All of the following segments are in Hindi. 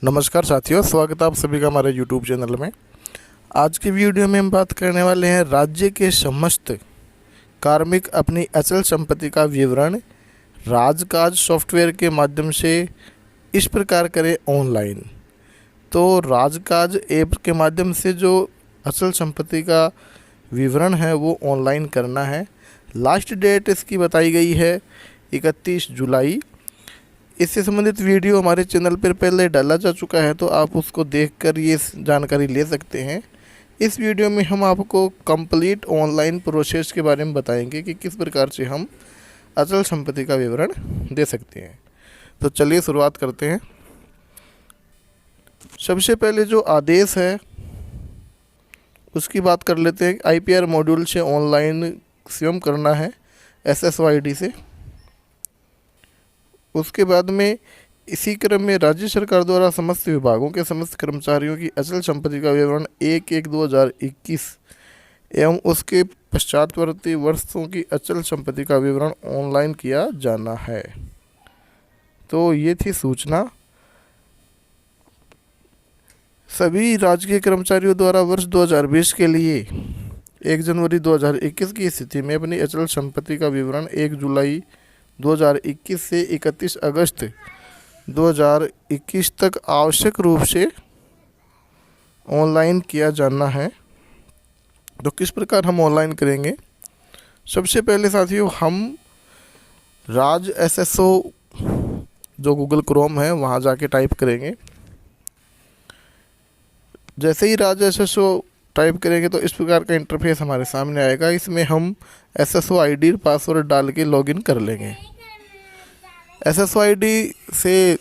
नमस्कार साथियों, स्वागत है आप सभी का हमारे YouTube चैनल में। आज की वीडियो में हम बात करने वाले हैं राज्य के समस्त कार्मिक अपनी अचल संपत्ति का विवरण राजकाज सॉफ्टवेयर के माध्यम से इस प्रकार करें ऑनलाइन। तो राजकाज ऐप के माध्यम से जो अचल संपत्ति का विवरण है वो ऑनलाइन करना है। लास्ट डेट इसकी बताई गई है 31 जुलाई। इससे संबंधित वीडियो हमारे चैनल पर पहले डाला जा चुका है, तो आप उसको देखकर ये जानकारी ले सकते हैं। इस वीडियो में हम आपको कंप्लीट ऑनलाइन प्रोसेस के बारे में बताएंगे कि किस प्रकार से हम अचल संपत्ति का विवरण दे सकते हैं। तो चलिए शुरुआत करते हैं। सबसे पहले जो आदेश है उसकी बात कर लेते हैं। IPR मॉड्यूल से ऑनलाइन स्वयं करना है SSOID से। उसके बाद में इसी क्रम में राज्य सरकार द्वारा समस्त विभागों के समस्त कर्मचारियों की अचल संपत्ति का विवरण 1/1/2021 एवं उसके पश्चातवर्ती वर्षों की अचल संपत्ति का विवरण ऑनलाइन किया जाना है। तो ये थी सूचना। सभी राजकीय कर्मचारियों द्वारा वर्ष 2020 के लिए 1 जनवरी 2021 की स्थिति में अपनी अचल संपत्ति का विवरण 1 जुलाई 2021 से 31 अगस्त 2021 तक आवश्यक रूप से ऑनलाइन किया जाना है। तो किस प्रकार हम ऑनलाइन करेंगे? सबसे पहले साथियों हम राज SSO जो गूगल क्रोम है वहाँ जाके टाइप करेंगे। जैसे ही राज SSO टाइप करेंगे तो इस प्रकार का इंटरफेस हमारे सामने आएगा। इसमें हम SSOID पासवर्ड डाल के लॉगिन कर लेंगे। SSOID से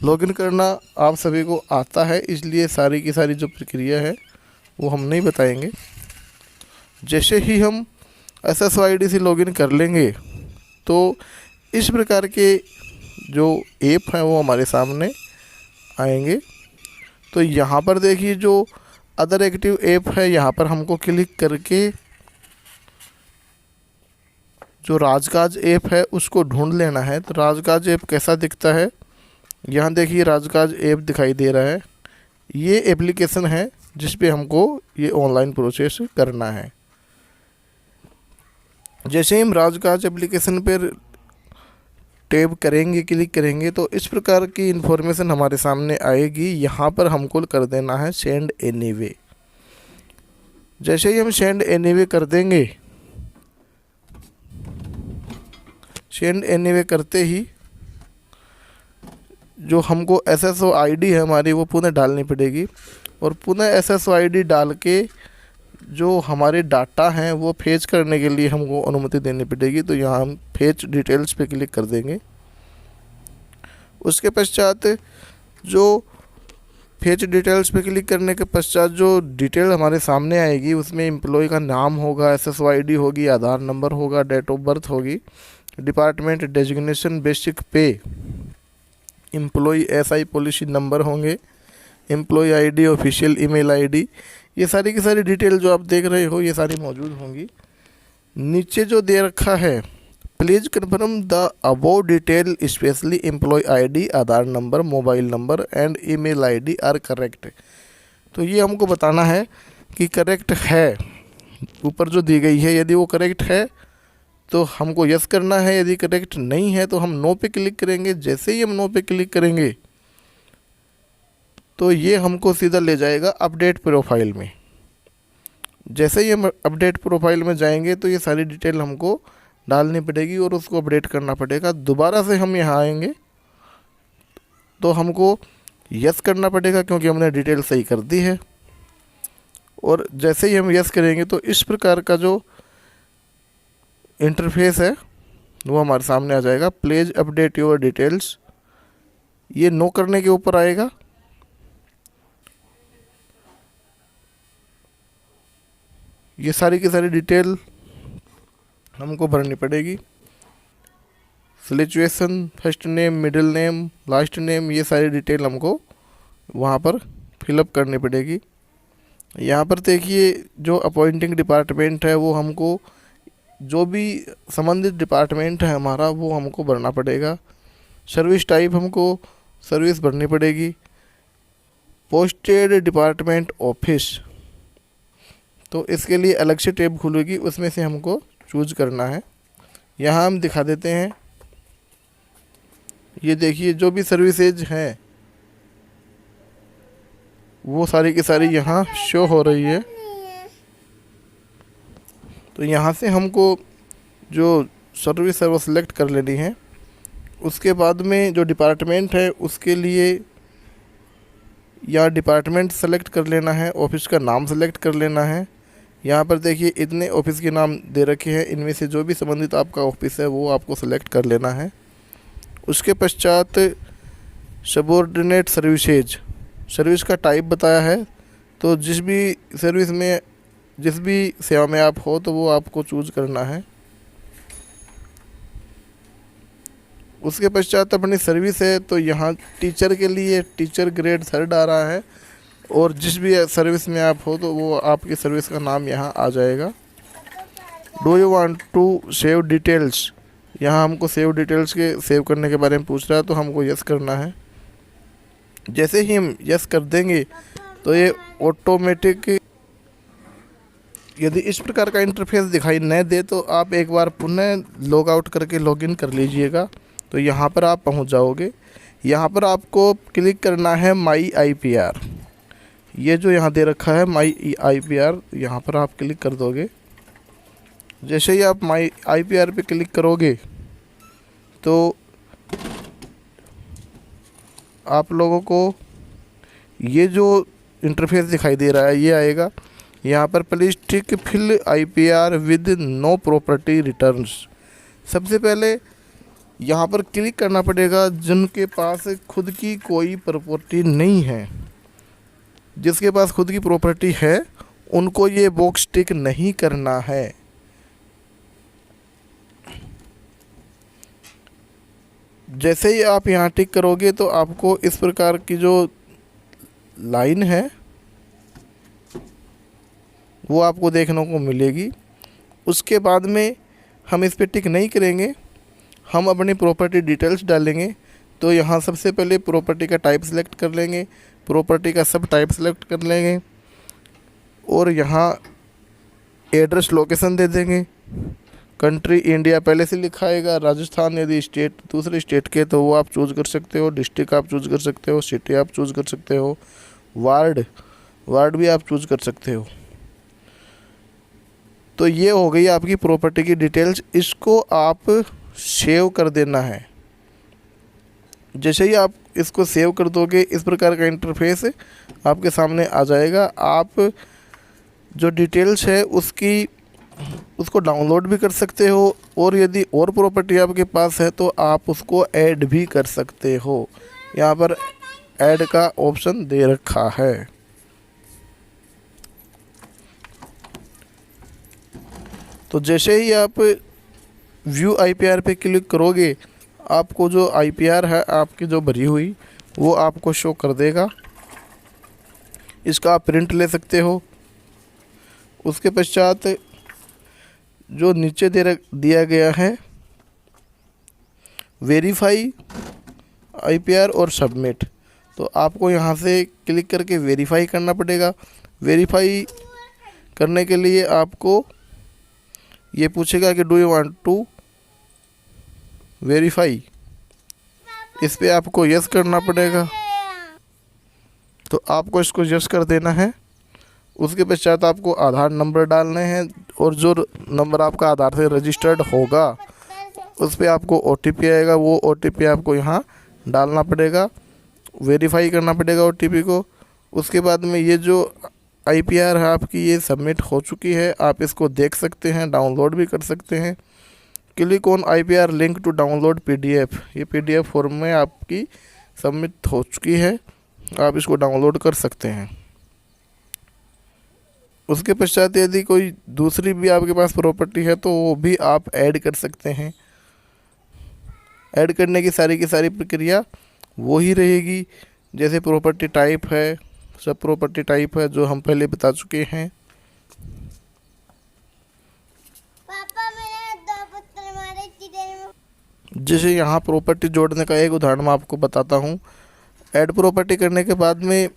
लॉगिन करना आप सभी को आता है, इसलिए सारी की सारी जो प्रक्रिया है वो हम नहीं बताएंगे। जैसे ही हम SSOID से लॉगिन कर लेंगे तो इस प्रकार के जो ऐप हैं वो हमारे सामने आएंगे। तो यहाँ पर देखिए जो अदर एक्टिव ऐप है, यहाँ पर हमको क्लिक करके जो राजकाज ऐप है उसको ढूंढ लेना है। तो राजकाज ऐप कैसा दिखता है, यहाँ देखिए राजकाज ऐप दिखाई दे रहा है। ये एप्लीकेशन है जिस पे हमको ये ऑनलाइन प्रोसेस करना है। जैसे ही हम राजकाज एप्लीकेशन पर टैब करेंगे, क्लिक करेंगे तो इस प्रकार की इन्फॉर्मेशन हमारे सामने आएगी। यहाँ पर हमको कर देना है सेंड एनीवे। जैसे ही हम सेंड एनीवे कर देंगे, सेंड एनीवे करते ही जो हमको SSOID है हमारी वो पुनः डालनी पड़ेगी और पुनः SSOID डाल के जो हमारे डाटा हैं वो फेच करने के लिए हमको अनुमति देनी पड़ेगी। तो यहाँ हम फेच डिटेल्स पे क्लिक कर देंगे। उसके पश्चात जो फेच डिटेल्स पे क्लिक करने के पश्चात जो डिटेल हमारे सामने आएगी उसमें एम्प्लॉय का नाम होगा, SSOID होगी, आधार नंबर होगा, डेट ऑफ बर्थ होगी, department designation, basic pay, employ SI policy number होंगे, employ ID, official email ID, ये सारी की सारी डिटेल जो आप देख रहे हो ये सारी मौजूद होंगी। नीचे जो दे रखा है please confirm the above detail specially employ ID, Aadhaar number, mobile number and email ID are correct. तो ये हमको बताना है कि करेक्ट है। ऊपर जो दी गई है यदि वो करेक्ट है तो हमको यस करना है, यदि करेक्ट नहीं है तो हम नो पे क्लिक करेंगे। जैसे ही हम नो पे क्लिक करेंगे तो ये हमको सीधा ले जाएगा अपडेट प्रोफाइल में। जैसे ही हम अपडेट प्रोफाइल में जाएंगे तो ये सारी डिटेल हमको डालनी पड़ेगी और उसको अपडेट करना पड़ेगा। दोबारा से हम यहाँ आएंगे तो हमको यस करना पड़ेगा क्योंकि हमने डिटेल सही कर दी है। और जैसे ही हम यस करेंगे तो इस प्रकार का जो इंटरफेस है वो हमारे सामने आ जाएगा। प्लीज अपडेट योर डिटेल्स, ये नो करने के ऊपर आएगा। ये सारी की सारी डिटेल हमको भरनी पड़ेगी। Situation, first name, middle name, last name, ये सारी डिटेल हमको वहाँ पर फिलअप करनी पड़ेगी। यहाँ पर देखिए जो अपॉइंटिंग डिपार्टमेंट है वो हमको जो भी संबंधित डिपार्टमेंट है हमारा वो हमको भरना पड़ेगा। सर्विस टाइप हमको सर्विस भरनी पड़ेगी। पोस्टेड डिपार्टमेंट ऑफिस, तो इसके लिए अलग से टैब खुलेगी, उसमें से हमको चूज करना है। यहाँ हम दिखा देते हैं। ये देखिए जो भी सर्विसेज हैं वो सारी की सारी यहाँ शो हो रही है। तो यहाँ से हमको जो सर्विस है वो सिलेक्ट कर लेनी है। उसके बाद में जो डिपार्टमेंट है उसके लिए या डिपार्टमेंट सेलेक्ट कर लेना है, ऑफिस का नाम सेलेक्ट कर लेना है। यहाँ पर देखिए इतने ऑफिस के नाम दे रखे हैं, इनमें से जो भी संबंधित आपका ऑफिस है वो आपको सेलेक्ट कर लेना है। उसके पश्चात सबऑर्डिनेट सर्विसेज, सर्विस का टाइप बताया है, तो जिस भी सेवा में आप हो तो वो आपको चूज करना है। उसके पश्चात अपनी सर्विस है, तो यहाँ टीचर के लिए टीचर ग्रेड 3 आ रहा है, और जिस भी सर्विस में आप हो तो वो आपकी सर्विस का नाम यहाँ आ जाएगा। Do you want to save details, यहाँ हमको सेव डिटेल्स के सेव करने के बारे में पूछ रहा है, तो हमको यस करना है। जैसे ही हम यस कर देंगे तो ये ऑटोमेटिक, यदि इस प्रकार का इंटरफेस दिखाई न दे तो आप एक बार पुनः लॉग आउट करके लॉगिन कर लीजिएगा, तो यहाँ पर आप पहुँच जाओगे। यहाँ पर आपको क्लिक करना है माई IPR, ये जो यहाँ दे रखा है माई IPR, यहाँ पर आप क्लिक कर दोगे। जैसे ही आप माई IPR पे क्लिक करोगे तो आप लोगों को ये जो इंटरफेस दिखाई दे रहा है ये आएगा। यहाँ पर please tick fill IPR with no property returns. सबसे पहले यहाँ पर क्लिक करना पड़ेगा जिनके पास खुद की कोई प्रॉपर्टी नहीं है। जिसके पास खुद की प्रॉपर्टी है उनको ये बॉक्स टिक नहीं करना है। जैसे ही आप यहाँ टिक करोगे तो आपको इस प्रकार की जो लाइन है वो आपको देखने को मिलेगी। उसके बाद में हम इस पर टिक नहीं करेंगे, हम अपनी प्रॉपर्टी डिटेल्स डालेंगे। तो यहाँ सबसे पहले प्रॉपर्टी का टाइप सेलेक्ट कर लेंगे, प्रॉपर्टी का सब टाइप सेलेक्ट कर लेंगे, और यहाँ एड्रेस लोकेशन दे देंगे। कंट्री इंडिया पहले से लिखा आएगा, राजस्थान यदि स्टेट दूसरे स्टेट के तो वो आप चूज़ कर सकते हो, डिस्ट्रिक्ट आप चूज़ कर सकते हो, सिटी आप चूज़ कर सकते हो, वार्ड भी आप चूज़ कर सकते हो। तो ये हो गई आपकी प्रॉपर्टी की डिटेल्स। इसको आप सेव कर देना है। जैसे ही आप इसको सेव कर दोगे इस प्रकार का इंटरफेस आपके सामने आ जाएगा। आप जो डिटेल्स है उसको डाउनलोड भी कर सकते हो, और यदि और प्रॉपर्टी आपके पास है तो आप उसको ऐड भी कर सकते हो। यहाँ पर ऐड का ऑप्शन दे रखा है। तो जैसे ही आप व्यू IPR पे क्लिक करोगे आपको जो IPR है आपकी जो भरी हुई वो आपको शो कर देगा। इसका आप प्रिंट ले सकते हो। उसके पश्चात जो नीचे दिया गया है वेरीफाई IPR और सबमिट, तो आपको यहाँ से क्लिक करके वेरीफाई करना पड़ेगा। वेरीफाई करने के लिए आपको ये पूछेगा कि do you want to verify, इस पे आपको यस करना पड़ेगा। तो आपको इसको यस कर देना है। उसके पश्चात आपको आधार नंबर डालने हैं, और जो नंबर आपका आधार से रजिस्टर्ड होगा उस पे आपको OTP आएगा, वो OTP आपको यहाँ डालना पड़ेगा, वेरीफाई करना पड़ेगा OTP को। उसके बाद में ये जो IPR है आपकी ये सबमिट हो चुकी है। आप इसको देख सकते हैं, डाउनलोड भी कर सकते हैं। Click on IPR link to download PDF, ये PDF फॉर्म में आपकी सबमिट हो चुकी है, आप इसको डाउनलोड कर सकते हैं। उसके पश्चात यदि कोई दूसरी भी आपके पास प्रॉपर्टी है तो वो भी आप ऐड कर सकते हैं। ऐड करने की सारी प्रक्रिया वही रहेगी, जैसे प्रॉपर्टी टाइप है, सब प्रॉपर्टी टाइप है जो हम पहले बता चुके हैं। पापा मेरे दो पुत्र मारे चिड़िया। जैसे यहाँ प्रॉपर्टी जोड़ने का एक उदाहरण मैं आपको बताता हूँ। ऐड प्रॉपर्टी करने के बाद में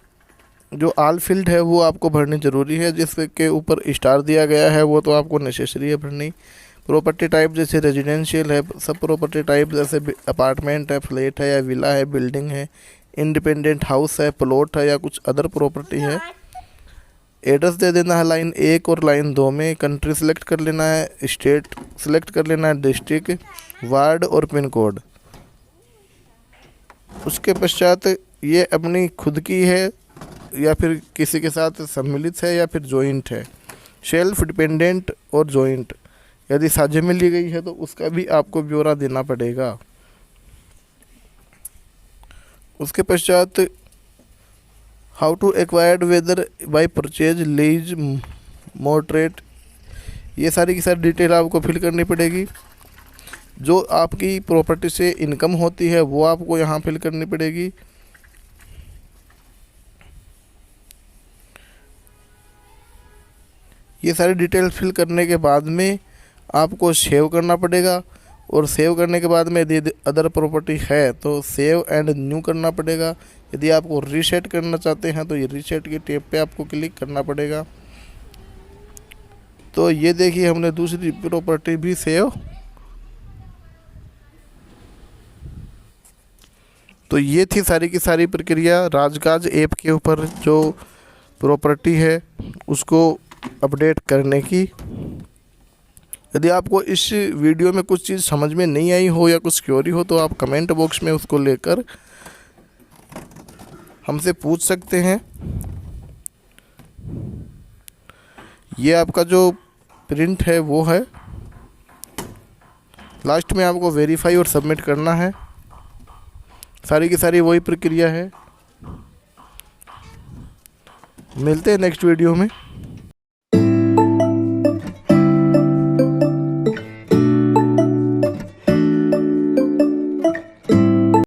जो ऑल फील्ड है वो आपको भरनी ज़रूरी है, जिसके ऊपर स्टार दिया गया है वो तो आपको नेसेसरी है भरनी। प्रॉपर्टी टाइप जैसे रेजिडेंशियल है, सब प्रॉपर्टी टाइप जैसे अपार्टमेंट है, फ्लैट है या विला है, बिल्डिंग है, इंडिपेंडेंट हाउस है, प्लॉट है या कुछ अदर प्रॉपर्टी है। एड्रेस दे देना है लाइन 1 और लाइन 2 में। कंट्री सेलेक्ट कर लेना है, स्टेट सेलेक्ट कर लेना है, डिस्ट्रिक्ट, वार्ड और पिन कोड। उसके पश्चात ये अपनी खुद की है या फिर किसी के साथ सम्मिलित है या फिर जॉइंट है, सेल्फ डिपेंडेंट और जॉइंट। यदि साझे में ली गई है तो उसका भी आपको ब्यौरा देना पड़ेगा। उसके पश्चात how to acquired whether by purchase, lease, mortgage, ये सारी की सारी डिटेल आपको फिल करनी पड़ेगी। जो आपकी प्रॉपर्टी से इनकम होती है वो आपको यहाँ फिल करनी पड़ेगी। ये सारी डिटेल फिल करने के बाद में आपको सेव करना पड़ेगा, और सेव करने के बाद में यदि अदर प्रॉपर्टी है तो सेव एंड न्यू करना पड़ेगा। यदि आपको रीसेट करना चाहते हैं तो ये रीसेट के टैब पे आपको क्लिक करना पड़ेगा। तो ये देखिए हमने दूसरी प्रॉपर्टी भी सेव। तो ये थी सारी की सारी प्रक्रिया राजकाज ऐप के ऊपर जो प्रॉपर्टी है उसको अपडेट करने की। यदि आपको इस वीडियो में कुछ चीज़ समझ में नहीं आई हो या कुछ क्वेरी हो तो आप कमेंट बॉक्स में उसको लेकर हमसे पूछ सकते हैं। ये आपका जो प्रिंट है वो है, लास्ट में आपको वेरीफाई और सबमिट करना है। सारी की सारी वही प्रक्रिया है। मिलते हैं नेक्स्ट वीडियो में।